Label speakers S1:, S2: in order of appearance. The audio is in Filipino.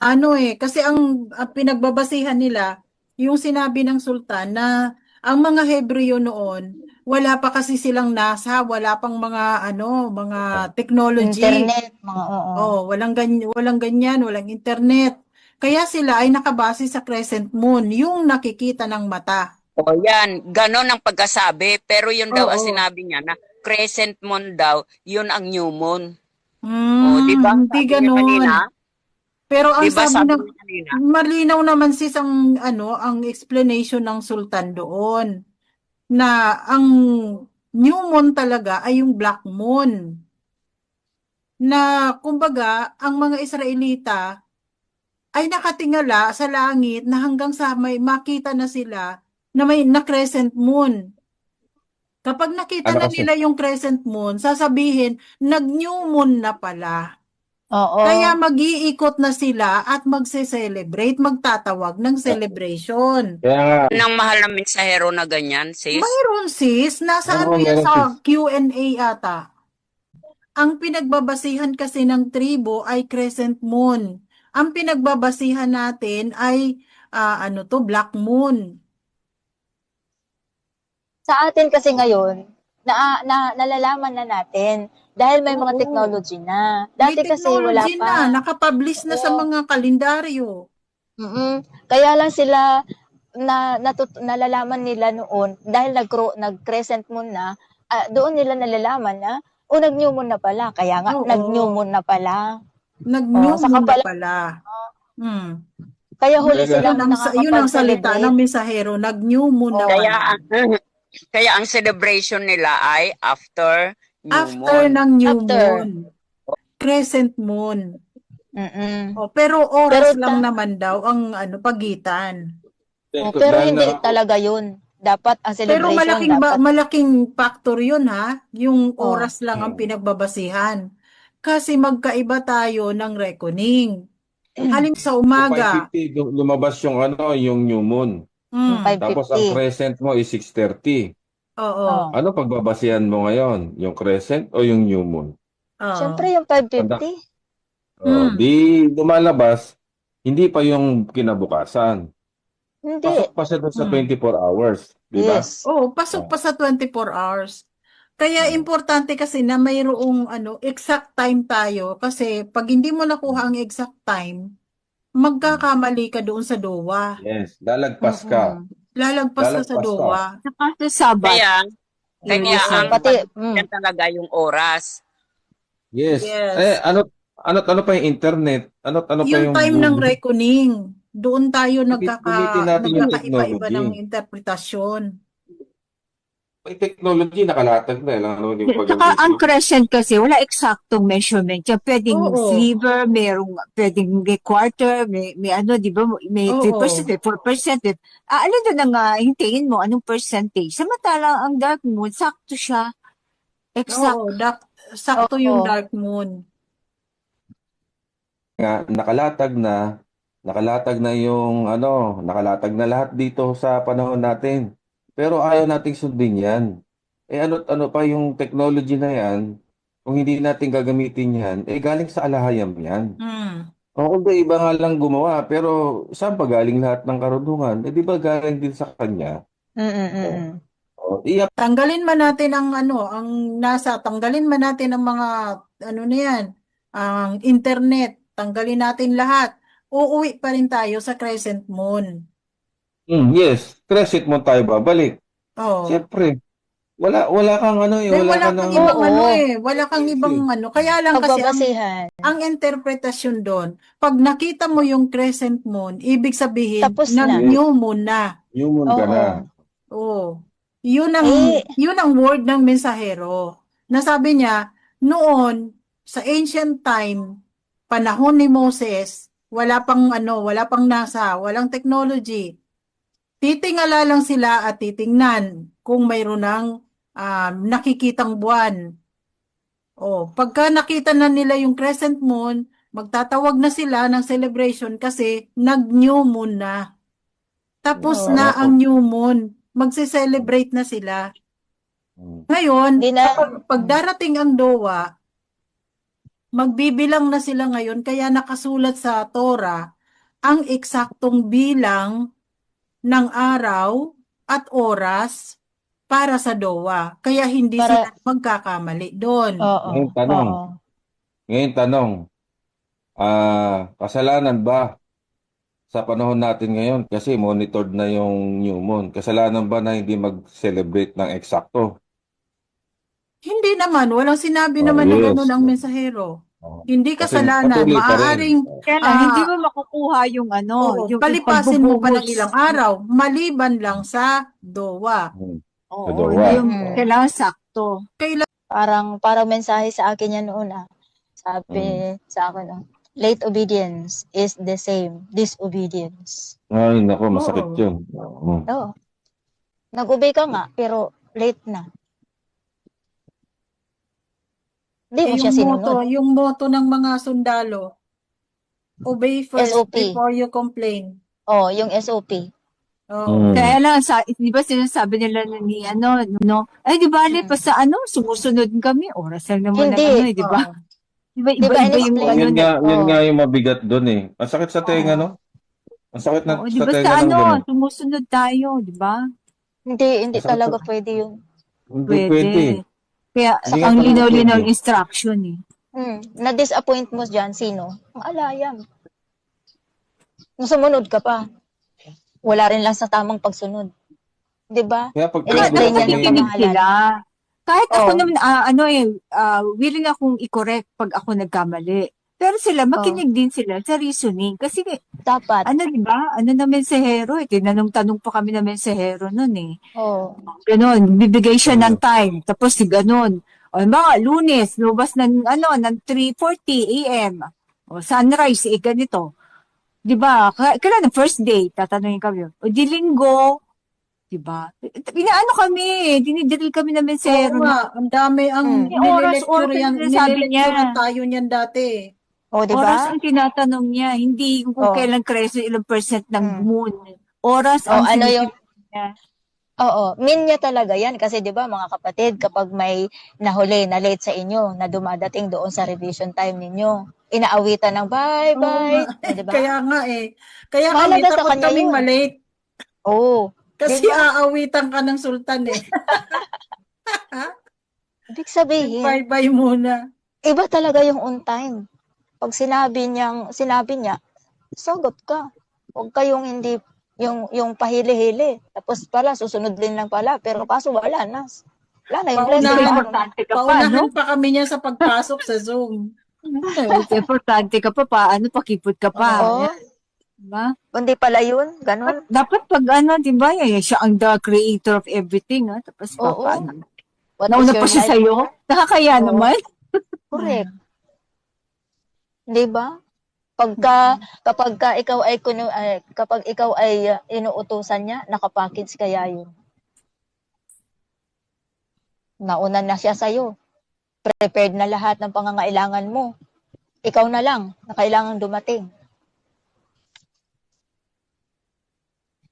S1: Ano kasi ang pinagbabasihan nila, yung sinabi ng sultan na ang mga Hebreo noon, wala pa kasi silang NASA, wala pang mga mga technology.
S2: Internet, mga oo.
S1: Oh, walang ganyan, walang internet. Kaya sila ay nakabase sa crescent moon, yung nakikita ng mata.
S3: O yan, ganon ang pagkasabi. Pero yun daw ang
S1: Oo.
S3: sinabi niya na crescent moon daw, yun ang new moon. O, di ba
S1: Hindi
S3: sabi niya kanina?
S1: ganon. Pero
S3: Di
S1: ang
S3: ba
S1: sabi
S3: sabi
S1: ng
S3: niya kanina?
S1: malinaw naman sis ang explanation ng sultan doon na ang new moon talaga ay yung black moon na kumbaga ang mga Israelita ay nakatingala sa langit na hanggang sa may makita na sila na may na crescent moon. Kapag nakita
S4: Ano
S1: na
S4: kasi?
S1: nila yung crescent moon, sasabihin, nag-new moon na pala. Kaya
S2: Oo.
S1: mag-iikot na sila at magse-celebrate, magtatawag ng celebration.
S4: Kaya nga,
S3: Nang mahal na mensahero na ganyan, sis.
S1: Mayroon sis, nasa ano yan
S4: meron
S1: sa
S4: sis.
S1: Q&A ata. Ang pinagbabasihan kasi ng tribo ay crescent moon. Ang pinagbabasihan natin ay black moon.
S2: Sa atin kasi ngayon, nalalaman na natin dahil may mga
S1: Oo.
S2: technology na.
S1: May
S2: Dati kasi wala
S1: technology
S2: pa.
S1: na, nakapublish na sa
S2: Oo.
S1: mga kalendaryo.
S2: Mm. Kaya lang sila nalalaman nila noon dahil nag-crescent moon na, doon nila nalalaman na, nag-new moon na pala. Kaya nga, nag-new
S1: Oo.
S2: moon na pala.
S1: Nag-new
S2: Saka
S1: moon na
S2: pala,
S1: pala. Hmm.
S2: kaya huli
S4: Talaga.
S2: silang
S1: Yun ang salita ng
S2: nakakapag-celebrate.
S1: mensahero, nag-new moon na
S2: Oh,
S3: Kaya,
S1: pala.
S3: kaya ang celebration nila ay after new
S1: After
S3: moon.
S1: ng new
S2: after.
S1: moon, crescent moon.
S2: Mm.
S1: Pero
S2: Pero
S1: oras lang naman daw ang pagitan.
S2: pero
S4: Dahil
S2: hindi talaga 'yun. Dapat ang
S1: Pero
S2: celebration dapat
S1: malaking factor 'yun ha, yung
S2: oh,
S1: oras lang ang
S4: Mm.
S1: pinagbabasihan. Kasi magkaiba tayo ng reckoning. Halim sa
S4: So
S1: umaga,
S4: 5:50 lumabas yung yung new moon.
S1: mm,
S4: Tapos ang
S2: 5:50.
S4: crescent mo is 6:30.
S1: oo,
S2: Oh.
S4: Ano pagbabasihan mo ngayon? Yung crescent o yung new moon?
S2: Siyempre
S1: oo,
S2: yung
S4: Tanda.
S2: 5:50.
S4: Di
S1: mm,
S4: lumalabas, hindi pa yung kinabukasan.
S2: Hindi.
S4: Pasok pa siya doon sa
S1: mm.
S4: 24 hours. Di ba?
S2: Yes.
S1: Oo, pasok
S4: Oh.
S1: pa sa 24 hours. Kaya
S4: Mm.
S1: importante kasi na mayroong exact time tayo kasi pag hindi mo nakuha ang exact time,
S4: Mm.
S1: magkakamali ka doon sa DOWA.
S4: Yes, lalagpas ka.
S2: Mm.
S1: Lalagpas ka sa
S4: Lalagpas ka.
S1: DOWA.
S5: Saka sa Sabat,
S3: Kaya,
S5: yung
S3: kaya
S5: isa.
S3: ang
S2: Pati
S3: yan talaga yung oras.
S4: Yes.
S1: Yes.
S4: Ano pa yung internet? Ano pa
S1: Yung
S4: yung
S1: time ng
S4: Google?
S1: reckoning, doon tayo
S4: Gamitin natin yung
S1: nagkakaiba-iba
S4: technology.
S1: ng interpretasyon.
S4: May technology, nakalatag na. Alam mo yung
S5: Saka ang
S4: pag-video.
S5: crescent kasi, wala eksaktong measurement. Yan, pwedeng
S1: Oo,
S5: sliver, pwedeng quarter, may ano, di ba, may 3%,
S1: oo,
S5: may 4%. Ano doon ang hintayin mo, anong percentage? Samantalang ang dark moon, sakto siya.
S1: oo.
S5: Exact.
S1: Sakto yung
S2: oo.
S1: dark moon.
S4: Nga, nakalatag na yung nakalatag na lahat dito sa panahon natin. Pero ayaw nating sundin yan. Ano pa yung technology na yan, kung hindi natin gagamitin yan, galing sa alahayam yan.
S1: Hmm.
S4: O kung ba iba nga lang gumawa, pero saan pa galing lahat ng karunungan? Di ba galing din sa kanya? O,
S2: Mm.
S4: iyak.
S1: Tanggalin man natin ang NASA, tanggalin man natin ang mga, na yan, ang internet, tanggalin natin lahat. Uuwi pa rin tayo sa crescent moon.
S4: Yes, crescent mo tayo babalik.
S1: Oh.
S4: Siyempre, wala kang
S1: Dahil
S4: wala
S1: wala
S4: ka
S1: kang
S4: ng
S1: ibang
S2: Oo.
S1: wala kang
S4: choice
S1: ibang
S4: eh.
S1: kaya lang kasi
S2: Pagbabasihan.
S1: ang interpretasyon doon, pag nakita mo yung crescent moon, ibig sabihin,
S2: Tapos na.
S4: Yes,
S1: nag-new moon na.
S4: human ka na.
S2: Oo.
S1: Oh. Yun ang,
S2: Eh,
S1: yun ang word ng mensahero. Nasabi niya, noon, sa ancient time, panahon ni Moses, wala pang NASA, walang technology. Titingala lang sila at titingnan kung mayroon ng nakikitang buwan. O, pagka nakita na nila yung crescent moon, magtatawag na sila ng celebration kasi nag-new moon na. Tapos
S4: Tama
S1: na
S4: po.
S1: ang new moon, magse-celebrate na sila.
S4: Mm.
S1: Ngayon,
S2: di na,
S1: pag
S2: mm,
S1: darating ang DOWA, Magbibilang na sila ngayon, kaya nakasulat sa Torah ang eksaktong bilang ng araw at oras para sa DOA. Kaya hindi
S2: Para,
S1: sila magkakamali doon.
S2: oo,
S4: Ngayon tanong,
S2: oo.
S4: ngayon tanong, kasalanan ba sa panahon natin ngayon kasi monitored na yung new moon? Kasalanan ba na hindi mag-celebrate ng eksakto?
S1: Hindi naman, walang sinabi
S4: Oh,
S1: naman na gano'n
S4: yes.
S1: ang mensahero.
S4: Oh.
S1: Hindi
S4: Kasi
S1: kasalanan,
S4: patuloy pa rin.
S1: maaaring
S5: Kaya lang, hindi
S1: ah,
S5: mo makukuha yung ano, yung
S1: palipasin mo pa ng
S5: pagbubuhos.
S1: ilang araw, maliban lang sa DOA.
S4: Sa
S5: Oo,
S4: DOA.
S5: hindi yung
S2: Mm.
S5: kailangan sakto.
S2: Parang mensahe sa akin yan noon
S4: Mm.
S2: Sabi sa akin, late obedience is the same disobedience.
S4: Ay, nako, masakit
S1: Oo.
S4: yun.
S2: Oo. Nag-obey ka nga, pero late na. Hindi mo siya sinunod.
S1: Yung motto ng mga sundalo, obey first
S2: SOP.
S1: before you complain.
S2: Oh, yung SOP.
S1: Oo.
S5: Kaya lang, di ba sinasabi nila na ni ano, no? Ay, di ba, pa sa ano, sumusunod kami, oras lang naman ng
S2: Hindi.
S5: ano, di ba?
S1: Oo.
S5: Di ba,
S2: Di ba,
S5: iba-iba yung
S2: in-explain?
S5: ano
S4: Yun
S5: na.
S4: yun
S2: Oo.
S4: nga yung mabigat doon eh. Ang sakit sa tenga, no? Ang sakit na
S5: Oo, di
S4: sa
S5: ba
S4: tenga
S5: sa
S4: ng
S5: ano,
S4: ganun.
S5: sumusunod tayo, di ba?
S2: Hindi
S4: Masakit
S2: talaga
S4: sa...
S2: pwede yun.
S4: Hindi pwede.
S5: Kaya,
S4: Hindi nga
S5: ang
S4: talaga
S5: linaw-linaw
S4: pwede.
S5: yung instruction eh.
S2: Na-disappoint mo dyan, sino? Ang alayam. Nung sumunod ka pa, wala rin lang sa tamang pagsunod. Di ba?
S4: Kaya pag
S5: Dapat
S2: In-explain niya ng
S5: nakikinig
S2: pangalan.
S5: sila. Kahit ako
S2: Oo.
S5: naman, willing akong i-correct pag ako nagkamali. Pero sila, makinig din sila sa reasoning. Kasi,
S2: Dapat.
S5: di ba? Ano na mensahero eh. Tinanong-tanong pa kami na mensahero nun eh.
S2: Oh.
S5: Ganon, bibigay siya ng time. Tapos si ganon. O mga Lunes, lumabas ng 3:40 a.m. O sunrise, ganito. 'Di ba? Kailan ang first day, tatanungin kami. O di Linggo, 'di ba? Inaano kami, dinidrill kami ng
S1: Oo
S5: mensahero
S1: nga, ang dami ang
S5: May oras sinasabi niya.
S1: nililecturean tayo niyan dati.
S2: Oh, di
S5: Oras
S2: ba?
S5: ang tinatanong niya, hindi kung
S2: Oh.
S5: kailan kreso ilang percent ng
S2: Mm.
S5: moon. Oras
S2: Oh,
S5: ang
S2: ano yung
S5: sinisigil niya.
S2: Oo, mean niya talaga 'yan kasi 'di ba mga kapatid, kapag may nahuli na late sa inyo na dumadating doon sa revision time ninyo, inaawitan ng bye
S1: Oo
S2: bye,
S1: nga,
S2: 'di ba?
S1: kaya nga eh. Kaya kami,
S2: Mahalaga sa
S1: takot
S2: kanya
S1: kaming
S2: 'yun.
S1: malate.
S2: Oo, 'di
S1: Kasi
S2: ba?
S1: aawitan ka ng sultan eh.
S2: Ibig sabihin,
S1: Bye-bye muna.
S2: iba talaga yung on time. Pag sinabi niya, sagot ka. Huwag kayong hindi yung pahili-hili. Tapos pala susunod din lang pala, pero kaso wala na. Wala na yung blessing
S1: Paunahan,
S2: na ano.
S5: Importante ka pa, no?
S1: paunahan pa kami niya sa pagpasok sa Zoom.
S5: Importante ka pa, paano, pakipot ka pa.
S2: Oo,
S5: Diba?
S2: hindi pala yun, ganun.
S5: Dapat pag di ba, siya ang the creator of everything, ha? Tapos
S2: Oo.
S5: paano?
S2: What is
S5: Nauna
S2: your
S5: pa siya
S2: life?
S5: sa'yo? Nakakaya
S2: Oo.
S5: naman.
S2: Correct. 'Di ba? Kapag ikaw ay inuutusan niya, nakapackage kaya 'yun. Nauna na siya sa prepared na lahat ng pangangailangan mo. Ikaw na lang na kailangang dumating.